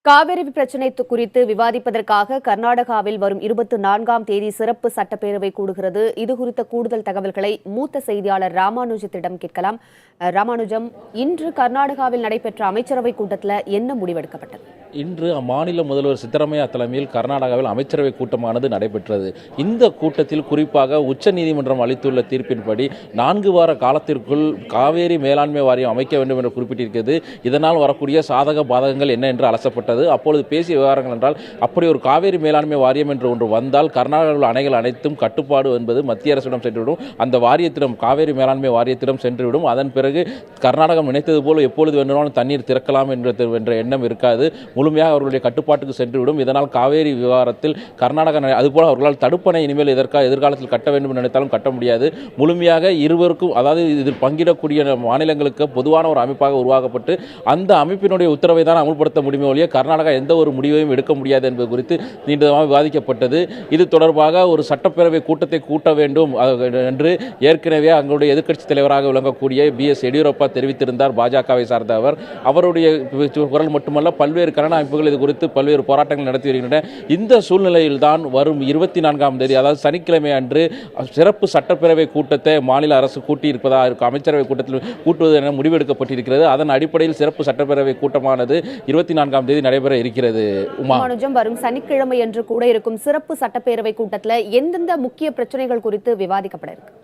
காவிரி பிரச்சினை குறித்து விவாதிப்பதற்காக கர்நாடகாவில் வரும் 24ஆம் தேதி சிறப்பு சட்டப்பேரவை கூடுகிறது. இதுகுறித்த கூடுதல் தகவல்களை மூத்த செய்தியாளர் ராமானுஜத்திடம் கேட்கலாம். ராமானுஜம், இன்று கர்நாடகாவில் நடைபெற்ற அமைச்சரவை கூட்டத்தில் என்ன முடிவெடுக்கப்பட்டது? இன்று அம்மாநில முதல்வர் சித்தராமையா தலைமையில் கர்நாடகாவில் அமைச்சரவை கூட்டமானது நடைபெற்றது. இந்த கூட்டத்தில் குறிப்பாக உச்சநீதிமன்றம் அளித்துள்ள தீர்ப்பின்படி 4 வார காலத்திற்குள் காவேரி மேலாண்மை வாரியம் அமைக்க வேண்டும் என்று குறிப்பிட்டிருக்கிறது. இதனால் வரக்கூடிய சாதக பாதகங்கள் என்ன என்று அலசப்பட்டது. அப்பொழுது பேசிய விவகாரங்கள் என்றால், அப்படி ஒரு காவேரி மேலாண்மை வாரியம் என்று ஒன்று வந்தால் கர்நாடகாவில் அணைகள் அனைத்தும் கட்டுப்பாடு என்பது மத்திய அரசிடம் சென்றுவிடும், அந்த வாரியத்திடம் காவேரி மேலாண்மை வாரியத்திடம் சென்றுவிடும். அதன் பிறகு கர்நாடகம் நினைத்தது போல எப்பொழுது வேண்டுமானாலும் தண்ணீர் திறக்கலாம் என்ற எண்ணம் இருக்காது, முழுமையாக அவர்களுடைய கட்டுப்பாட்டுக்கு சென்றுவிடும். இதனால் காவேரி விவகாரத்தில் கர்நாடகா அதுபோல் அவர்களால் தடுப்பணை இனிமேல் எதிர்காலத்தில் கட்ட வேண்டும் என்று நினைத்தாலும் கட்ட முடியாது. முழுமையாக இருவருக்கும், அதாவது இதில் பங்கிடக்கூடிய மாநிலங்களுக்கு பொதுவான ஒரு அமைப்பாக உருவாக்கப்பட்டு அந்த அமைப்பினுடைய உத்தரவை தான் அமல்படுத்த முடியுமே ஒழிய கர்நாடகா எந்த ஒரு முடிவையும் எடுக்க முடியாது என்பது குறித்து நீண்டமாக விவாதிக்கப்பட்டது. இது தொடர்பாக ஒரு சட்டப்பேரவை கூட்டத்தை கூட்ட வேண்டும் என்று ஏற்கனவே அங்களுடைய எதிர்க்கட்சித் தலைவராக விளங்கக்கூடிய BS எடியூரப்பா தெரிவித்திருந்தார். பாஜகவை சார்ந்த அவருடைய குரல் மட்டுமல்ல, பல்வேறு கன்னட அமைப்புகள் இது குறித்து பல்வேறு போராட்டங்கள் நடத்தி வருகின்றன. இந்த சூழ்நிலையில் தான் வரும் 24ஆம் தேதி, அதாவது சனிக்கிழமை அன்று சிறப்பு சட்டப்பேரவை கூட்டத்தை மாநில அரசு கூட்டியிருப்பதாக அமைச்சரவை கூட்டத்தில் கூட்டுவது என முடிவெடுக்கப்பட்டிருக்கிறது. அதன் அடிப்படையில் சிறப்பு சட்டப்பேரவை கூட்டமானது 24ஆம் தேதி நடைபெற இருக்கிறது. வரும் சனிக்கிழமை என்று கூட இருக்கும் சிறப்பு சட்டப்பேரவை கூட்டத்தில் எந்தெந்த முக்கிய பிரச்சனைகள் குறித்து விவாதிக்கப்பட இருக்கு?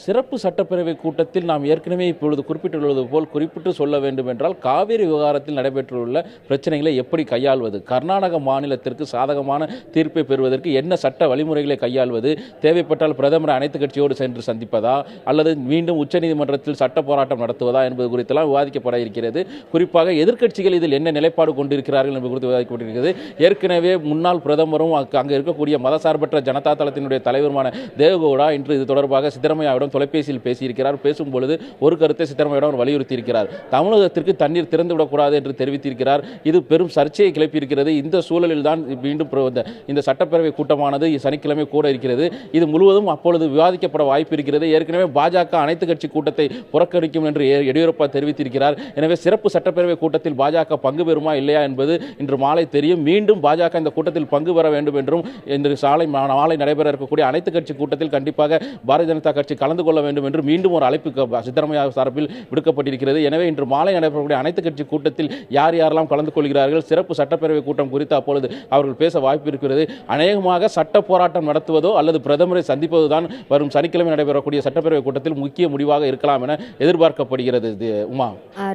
சிறப்பு சட்டப்பேரவை கூட்டத்தில் நாம் ஏற்கனவே இப்பொழுது குறிப்பிட்டுள்ளது போல் குறிப்பிட்டு சொல்ல வேண்டும் என்றால், காவிரி விவகாரத்தில் நடைபெற்றுள்ள பிரச்சனைகளை எப்படி கையாள்வது, கர்நாடக மாநிலத்திற்கு சாதகமான தீர்ப்பை பெறுவதற்கு என்ன சட்ட வழிமுறைகளை கையாள்வது, தேவைப்பட்டால் பிரதமர் அனைத்து கட்சியோடு சென்று சந்திப்பதா அல்லது மீண்டும் உச்சநீதிமன்றத்தில் சட்ட போராட்டம் நடத்துவதா என்பது குறித்தெல்லாம் விவாதிக்கப்பட இருக்கிறது. குறிப்பாக எதிர்க்கட்சிகள் இதில் என்ன நிலைப்பாடு கொண்டிருக்கிறார்கள் என்பது குறித்து விவாதிக்கப்பட்டிருக்கிறது. ஏற்கனவே முன்னாள் பிரதமரும் அங்கு இருக்கக்கூடிய மதசார்பற்ற ஜனதா தளத்தினுடைய தலைவருமான தேவகவுடா இன்று இது தொடர்பாக சித்தராமையா தொலைபேசியில் பேசியிருக்கிறார். பேசும்பொழுது ஒரு கருத்தை சித்தராமையாவிடம் வலியுறுத்தி இருக்கிறார். தமிழகத்திற்கு தண்ணீர் திறந்துவிடக்கூடாது என்று தெரிவித்திருக்கிறார். இது பெரும் சர்ச்சையை கிளப்பியிருக்கிறது. இந்த சூழலில் தான் மீண்டும் இந்த சட்டப்பேரவை கூட்டமானது சனிக்கிழமை கூட இருக்கிறது. இது முழுவதும் அப்பொழுது விவாதிக்கப்பட வாய்ப்பு இருக்கிறது. ஏற்கனவே பாஜக அனைத்து கட்சி கூட்டத்தை புறக்கணிக்கும் என்று எடியூரப்பா தெரிவித்திருக்கிறார். எனவே சிறப்பு சட்டப்பேரவை கூட்டத்தில் பாஜக பங்கு பெறுமா இல்லையா என்பது இன்று மாலை தெரியும். மீண்டும் பாஜக இந்த கூட்டத்தில் பங்கு பெற வேண்டும் என்றும் இன்று மாலை நடைபெற இருக்கக்கூடிய அனைத்து கட்சி கூட்டத்தில் கண்டிப்பாக பாரதிய ஜனதா கட்சி கலந்து கொள்ள வேண்டும் என்று மீண்டும் ஒரு அழைப்பு சித்தராமையா சார்பில் விடுக்கப்பட்டிருக்கிறது. எனவே இன்று மாலை நடைபெறக்கூடிய அனைத்து கட்சி கூட்டத்தில் யார் யாரெல்லாம் கலந்து கொள்கிறார்கள், சிறப்பு சட்டப்பேரவை கூட்டம் குறித்து அப்பொழுது அவர்கள் பேச வாய்ப்பு இருக்கிறது. அநேகமாக சட்ட போராட்டம் நடத்துவதோ அல்லது பிரதமரை சந்திப்பதுதான் வரும் சனிக்கிழமை நடைபெறக்கூடிய சட்டப்பேரவை கூட்டத்தில் முக்கிய முடிவாக இருக்கலாம் என எதிர்பார்க்கப்படுகிறது. உமா,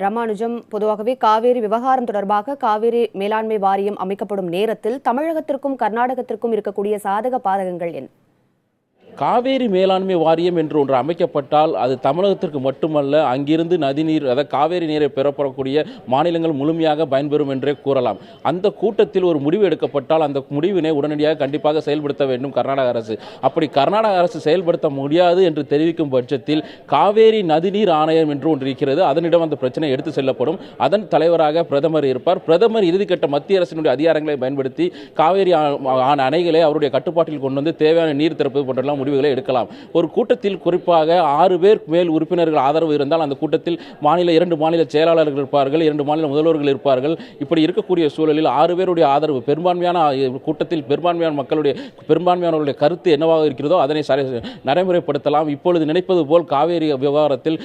ராமானுஜம், பொதுவாகவே காவேரி விவகாரம் தொடர்பாக காவேரி மேலாண்மை வாரியம் அமைக்கப்படும் நேரத்தில் தமிழகத்திற்கும் கர்நாடகத்திற்கும் இருக்கக்கூடிய சாதக பாதகங்கள் என்ன? காவேரி மேலாண்மை வாரியம் என்று ஒன்று அமைக்கப்பட்டால் அது தமிழகத்திற்கு மட்டுமல்ல, அங்கிருந்து நதிநீர், அதாவது காவேரி நீரை பெறப்படக்கூடிய மாநிலங்கள் முழுமையாக பயன்பெறும் என்றே கூறலாம். அந்த கூட்டத்தில் ஒரு முடிவு எடுக்கப்பட்டால் அந்த முடிவினை உடனடியாக கண்டிப்பாக செயல்படுத்த வேண்டும் கர்நாடக அரசு. அப்படி கர்நாடக அரசு செயல்படுத்த முடியாது என்று தெரிவிக்கும் பட்சத்தில் காவேரி நதிநீர் ஆணையம் என்று ஒன்று இருக்கிறது. அதனிடம் அந்த பிரச்சனை எடுத்து செல்லப்படும். அதன் தலைவராக பிரதமர் இருப்பார். பிரதமர் இறுதிக்கட்ட மத்திய அரசினுடைய அதிகாரங்களை பயன்படுத்தி காவேரி அணைகளை அவருடைய கட்டுப்பாட்டில் கொண்டு வந்து தேவையான நீர் திறப்பது போன்றெல்லாம் முடிவுகளை எடுக்கலாம். ஒரு கூட்டத்தில் குறிப்பாக 6 பேர் மேல் உறுப்பினர்கள் ஆதரவு இருந்தால் அந்த கூட்டத்தில் 2 மாநில செயலாளர்கள் இருப்பார்கள், 2 மாநில முதல்வர்கள் இருப்பார்கள். இப்படி இருக்கக்கூடிய சூழலில் 6 பேருடைய ஆதரவு, பெரும்பான்மையான கூட்டத்தில் பெரும்பான்மையானவர்களுடைய கருத்து என்னவாக இருக்கிறதோ அதனை நடைமுறைப்படுத்தலாம். இப்பொழுது நினைப்பது போல் காவேரி விவகாரத்தில்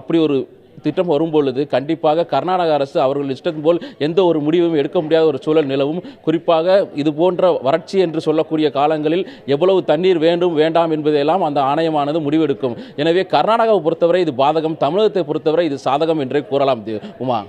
அப்படி ஒரு திட்டம் வரும்பொழுது கண்டிப்பாக கர்நாடக அரசு அவர்கள் இஷ்டம் போல் எந்த ஒரு முடிவும் எடுக்க முடியாத ஒரு சூழல் நிலவும். குறிப்பாக இது போன்ற வறட்சி என்று சொல்லக்கூடிய காலங்களில் எவ்வளவு தண்ணீர் வேண்டும் வேண்டாம் என்பதையெல்லாம் அந்த ஆணையமானது முடிவெடுக்கும். எனவே கர்நாடகாவை பொறுத்தவரை இது பாதகம், தமிழகத்தை பொறுத்தவரை இது சாதகம் என்றே கூறலாம். உமா.